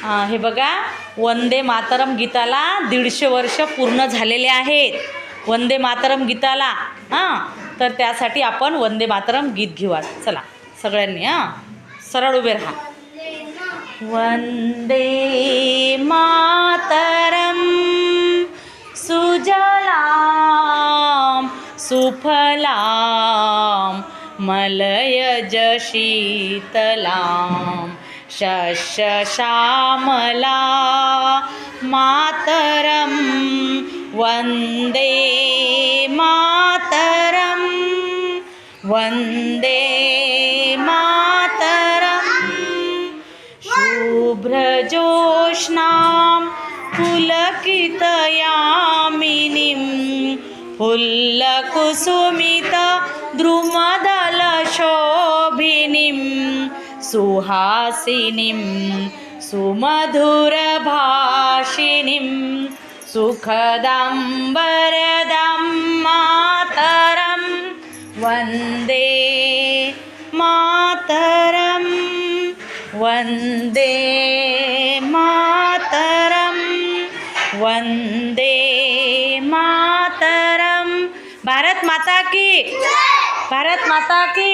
हे बघा, वंदे मातरम गीताला 150 वर्ष पूर्ण झालेले आहेत. वंदे मातरम गीताला तर त्यासाठी आपण वंदे मातरम गीत घेऊया. चला सगळ्यांनी सरळ उभे राहा. वंदे मातरम सुजलाम सुफलाम मलयज शीतलाम शस्य श्यामला मातरम वंदे मातरम वंदे मातरम शुभ्रजोत्स्नां पुलकितयामिनीं फुल्लकुसुमितद्रुमदलशोभिनीं सुहासिनीं सुमधुरभाषिणीं सुखदां वरदां मातरं वन्दे मातरं वन्दे मातरं वन्दे मातरं. भारत माता की, भारत माता की.